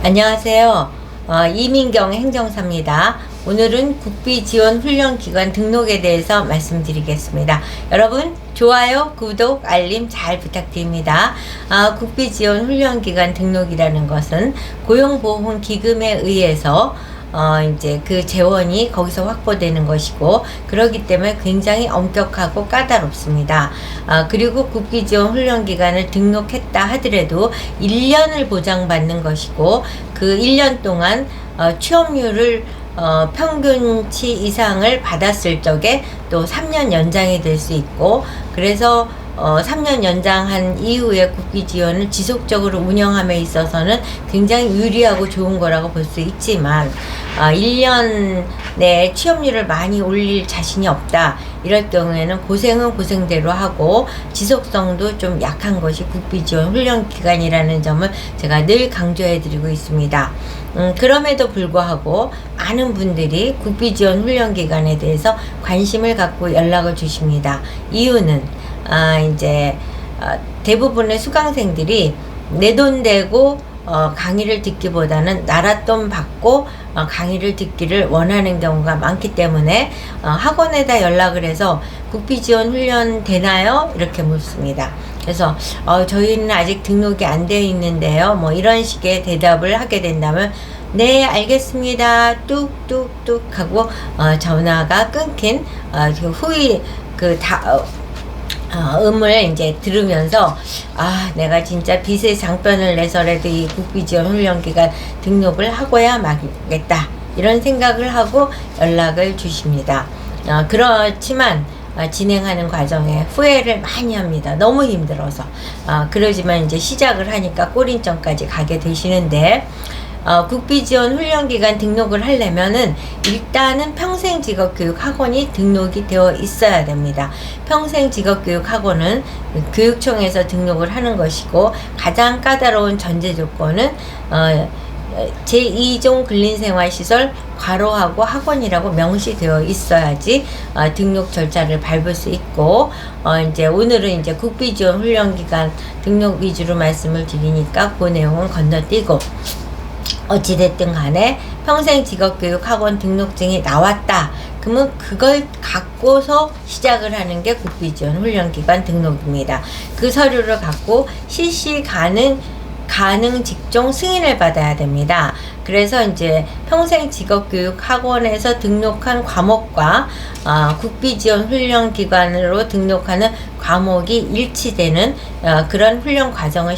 안녕하세요. 이민경 행정사입니다. 오늘은 국비지원훈련기관 등록에 대해서 말씀드리겠습니다. 여러분 좋아요, 구독, 알림 잘 부탁드립니다. 국비지원훈련기관 등록이라는 것은 고용보험기금에 의해서 이제 그 재원이 거기서 확보되는 것이고, 그렇기 때문에 굉장히 엄격하고 까다롭습니다. 그리고 국비지원 훈련기관을 등록했다 하더라도 1년을 보장받는 것이고, 그 1년 동안 취업률을 평균치 이상을 받았을 적에 또 3년 연장이 될 수 있고, 그래서 3년 연장한 이후에 국비지원을 지속적으로 운영함에 있어서는 굉장히 유리하고 좋은 거라고 볼 수 있지만, 1년 내에 취업률을 많이 올릴 자신이 없다, 이럴 경우에는 고생은 고생대로 하고 지속성도 좀 약한 것이 국비지원 훈련기관이라는 점을 제가 늘 강조해 드리고 있습니다. 그럼에도 불구하고 많은 분들이 국비지원 훈련기관에 대해서 관심을 갖고 연락을 주십니다. 이유는 대부분의 수강생들이 내 돈 대고 강의를 듣기보다는 나랏돈 받고 강의를 듣기를 원하는 경우가 많기 때문에 학원에다 연락을 해서 국비지원 훈련 되나요? 이렇게 묻습니다. 그래서 저희는 아직 등록이 안 되어 있는데요, 뭐 이런 식의 대답을 하게 된다면, 네 알겠습니다 뚝뚝뚝 하고 전화가 끊긴 후에 음을 이제 들으면서, 내가 진짜 빚의 장편을 내서라도 이 국비지원 훈련기관 등록을 하고야 마겠다, 이런 생각을 하고 연락을 주십니다. 그렇지만 진행하는 과정에 후회를 많이 합니다. 너무 힘들어서. 그러지만 이제 시작을 하니까 꼬린점까지 가게 되시는데, 국비지원 훈련기관 등록을 하려면은 일단은 평생직업교육학원이 등록이 되어 있어야 됩니다. 평생직업교육학원은 교육청에서 등록을 하는 것이고, 가장 까다로운 전제 조건은 제2종 근린생활시설 괄호하고 학원이라고 명시되어 있어야지 등록 절차를 밟을 수 있고, 이제 오늘은 이제 국비지원 훈련기관 등록 위주로 말씀을 드리니까 그 내용은 건너뛰고, 어찌됐든 간에 평생직업교육학원 등록증이 나왔다, 그러면 그걸 갖고서 시작을 하는 게 국비지원 훈련기관 등록입니다. 그 서류를 갖고 실시 가능 직종 승인을 받아야 됩니다. 그래서 이제 평생직업교육학원에서 등록한 과목과 국비지원 훈련기관으로 등록하는 과목이 일치되는 그런 훈련 과정을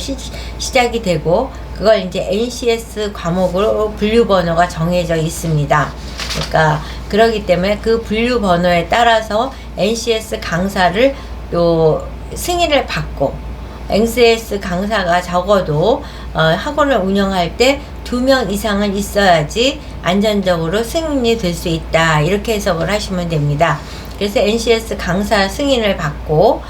시작이 되고, 그걸 이제 NCS 과목으로 분류번호가 정해져 있습니다. 그러니까 그러기 때문에 그 분류번호에 따라서 NCS 강사를 또 승인을 받고, NCS 강사가 적어도 학원을 운영할 때 2명 이상은 있어야지 안전적으로 승인이 될 수 있다, 이렇게 해석을 하시면 됩니다. 그래서 NCS 강사 승인을 받고,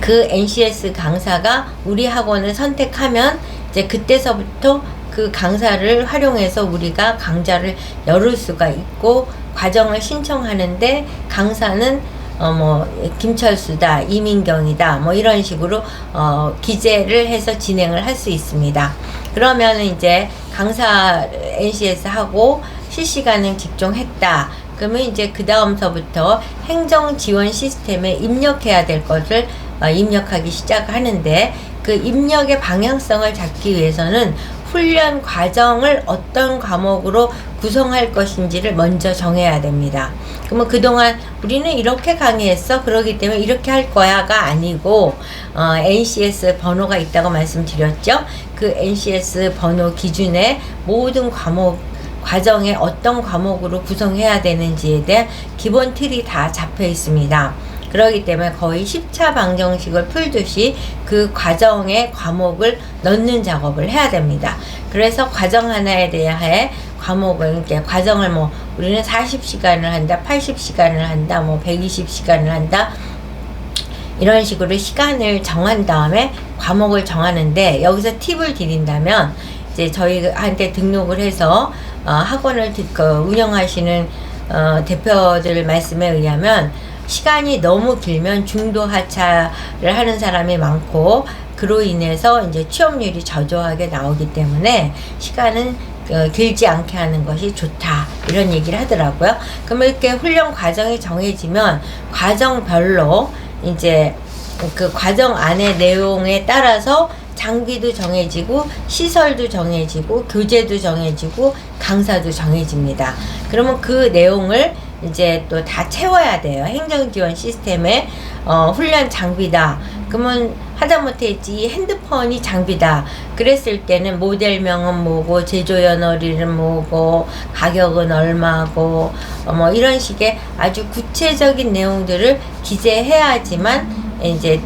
그 NCS 강사가 우리 학원을 선택하면 이제 그때서부터 그 강사를 활용해서 우리가 강좌를 열을 수가 있고, 과정을 신청하는데 강사는 김철수다, 이민경이다, 뭐 이런 식으로 기재를 해서 진행을 할 수 있습니다. 그러면 이제 강사 NCS 하고 실시간은 직종했다, 그러면 이제 그 다음서부터 행정지원 시스템에 입력해야 될 것을 입력하기 시작하는데, 그 입력의 방향성을 잡기 위해서는 훈련 과정을 어떤 과목으로 구성할 것인지를 먼저 정해야 됩니다. 그러면 그동안 우리는 이렇게 강의했어, 그러기 때문에 이렇게 할 거야가 아니고, NCS 번호가 있다고 말씀드렸죠. 그 NCS 번호 기준에 모든 과정에 어떤 과목으로 구성해야 되는지에 대한 기본 틀이 다 잡혀 있습니다. 그렇기 때문에 거의 10차 방정식을 풀듯이 그 과정에 과목을 넣는 작업을 해야 됩니다. 그래서 과정 하나에 대해 과목을, 이렇게 과정을 우리는 40시간을 한다, 80시간을 한다, 120시간을 한다, 이런 식으로 시간을 정한 다음에 과목을 정하는데, 여기서 팁을 드린다면, 이제 저희한테 등록을 해서 학원을 운영하시는 대표들 말씀에 의하면, 시간이 너무 길면 중도 하차를 하는 사람이 많고, 그로 인해서 이제 취업률이 저조하게 나오기 때문에 시간은 길지 않게 하는 것이 좋다, 이런 얘기를 하더라고요. 그러면 이렇게 훈련 과정이 정해지면 과정별로 이제 그 과정 안의 내용에 따라서 장비도 정해지고 시설도 정해지고 교재도 정해지고 강사도 정해집니다. 그러면 그 내용을 이제 또 다 채워야 돼요. 행정지원 시스템에 훈련 장비다. 그러면 하다못해 이 핸드폰이 장비다. 그랬을 때는 모델명은 뭐고, 제조연월일은 뭐고, 가격은 얼마고, 뭐 이런 식의 아주 구체적인 내용들을 기재해야지만 이제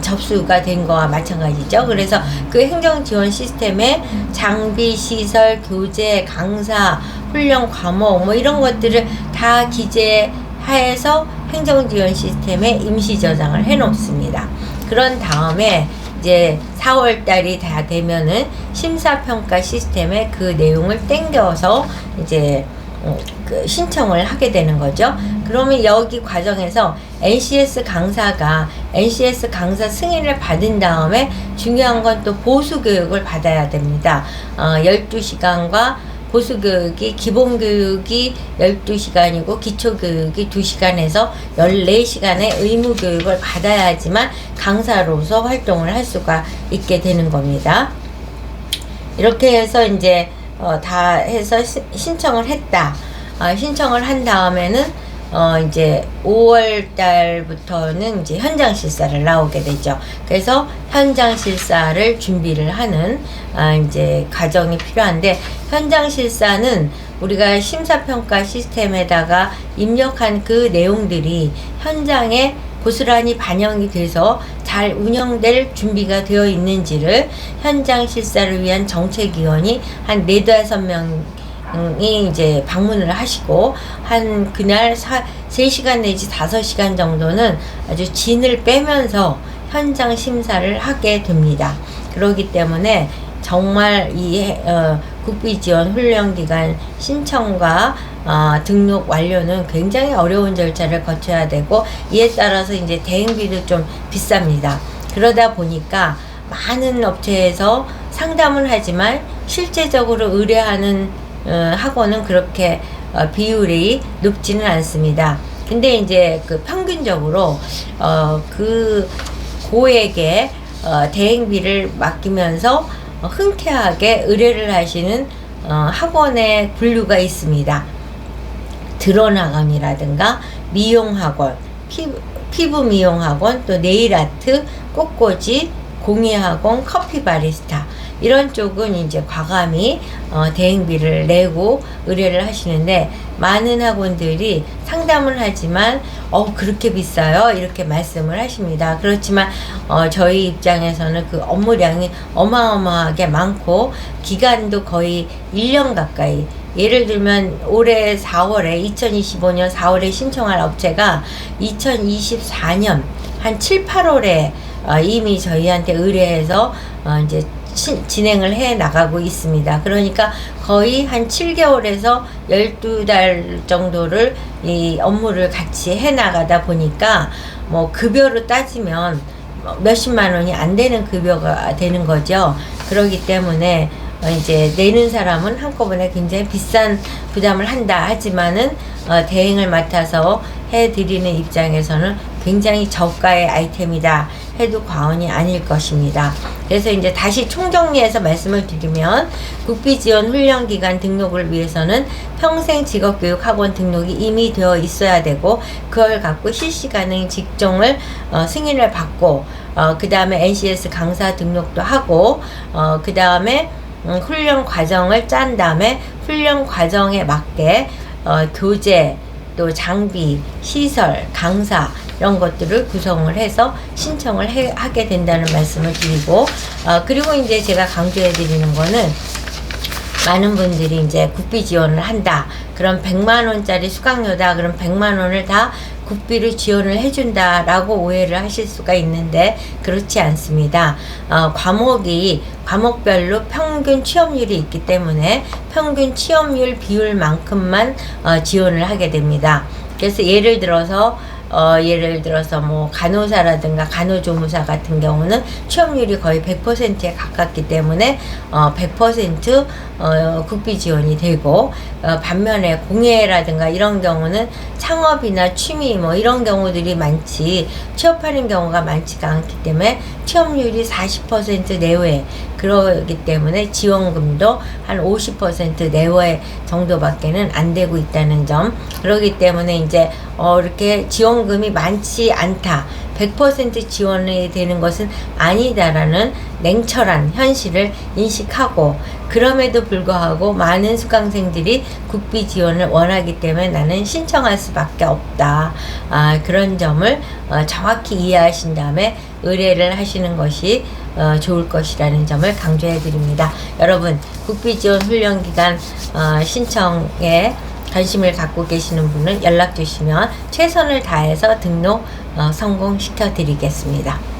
접수가 된 거와 마찬가지죠. 그래서 그 행정지원 시스템에 장비, 시설, 교재, 강사, 훈련 과목 뭐 이런 것들을 다 기재해서 행정지원 시스템에 임시 저장을 해 놓습니다. 그런 다음에 이제 4월 달이 다 되면은 심사평가 시스템에 그 내용을 땡겨서 이제 그 신청을 하게 되는 거죠. 그러면 여기 과정에서 NCS 강사가 NCS 강사 승인을 받은 다음에 중요한 건 또 보수교육을 받아야 됩니다. 12시간과 보수교육이, 기본교육이 12시간이고 기초교육이 2시간에서 14시간의 의무교육을 받아야지만 강사로서 활동을 할 수가 있게 되는 겁니다. 이렇게 해서 이제 다 해서 신청을 했다. 신청을 한 다음에는 이제 5월 달부터는 이제 현장 실사를 나오게 되죠. 그래서 현장 실사를 준비를 하는 이제 과정이 필요한데, 현장 실사는 우리가 심사평가 시스템에다가 입력한 그 내용들이 현장에 고스란히 반영이 돼서 잘 운영될 준비가 되어 있는지를 현장 실사를 위한 정책위원이 한 4~5명이 이제 방문을 하시고, 한 그날 3시간 내지 5시간 정도는 아주 진을 빼면서 현장 심사를 하게 됩니다. 그렇기 때문에 정말 이 국비지원 훈련기간 신청과 등록 완료는 굉장히 어려운 절차를 거쳐야 되고, 이에 따라서 이제 대행비도 좀 비쌉니다. 그러다 보니까 많은 업체에서 상담을 하지만 실제적으로 의뢰하는 학원은 그렇게 비율이 높지는 않습니다. 근데 이제 그 평균적으로 그 고액의 대행비를 맡기면서 흔쾌하게 의뢰를 하시는 학원의 분류가 있습니다. 드론학원이라든가 미용학원, 피부 미용학원, 또 네일아트, 꽃꽂이, 공예학원, 커피 바리스타, 이런 쪽은 이제 과감히 대행비를 내고 의뢰를 하시는데, 많은 학원들이 상담을 하지만 그렇게 비싸요? 이렇게 말씀을 하십니다. 그렇지만 저희 입장에서는 그 업무량이 어마어마하게 많고 기간도 거의 1년 가까이, 예를 들면 올해 4월에 2025년 4월에 신청할 업체가 2024년 한 7, 8월에 이미 저희한테 의뢰해서 이제 진행을 해 나가고 있습니다. 그러니까 거의 한 7개월에서 12달 정도를 이 업무를 같이 해 나가다 보니까 뭐 급여로 따지면 몇십만 원이 안 되는 급여가 되는 거죠. 그렇기 때문에 이제 내는 사람은 한꺼번에 굉장히 비싼 부담을 한다 하지만은 대행을 맡아서 해드리는 입장에서는 굉장히 저가의 아이템이다 해도 과언이 아닐 것입니다. 그래서 이제 다시 총정리해서 말씀을 드리면, 국비지원 훈련기간 등록을 위해서는 평생직업교육학원 등록이 이미 되어 있어야 되고, 그걸 갖고 실시가능 직종을 승인을 받고, 그 다음에 NCS 강사 등록도 하고, 그 다음에 훈련 과정을 짠 다음에 훈련 과정에 맞게 교재, 또 장비, 시설, 강사 이런 것들을 구성을 해서 신청을 하게 된다는 말씀을 드리고, 그리고 이제 제가 강조해 드리는 거는, 많은 분들이 이제 국비 지원을 한다. 그럼 100만 원짜리 수강료다. 그럼 100만 원을 다 국비를 지원을 해준다라고 오해를 하실 수가 있는데, 그렇지 않습니다. 과목별로 평균 취업률이 있기 때문에 평균 취업률 비율만큼만 지원을 하게 됩니다. 그래서 예를 들어서 예를 들어서 뭐 간호사라든가 간호조무사 같은 경우는 취업률이 거의 100%에 가깝기 때문에 100% 국비 지원이 되고, 반면에 공예라든가 이런 경우는 창업이나 취미 뭐 이런 경우들이 많지 취업하는 경우가 많지가 않기 때문에 취업률이 40% 내외, 그러기 때문에 지원금도 한 50% 내외 정도밖에는 안 되고 있다는 점. 그러기 때문에 이제 이렇게 지원금이 많지 않다, 100% 지원이 되는 것은 아니다라는 냉철한 현실을 인식하고, 그럼에도 불구하고 많은 수강생들이 국비 지원을 원하기 때문에 나는 신청할 수밖에 없다. 그런 점을 정확히 이해하신 다음에 의뢰를 하시는 것이 좋을 것이라는 점을 강조해 드립니다. 여러분, 국비 지원 훈련기간 신청에 관심을 갖고 계시는 분은 연락 주시면 최선을 다해서 등록 성공시켜 드리겠습니다.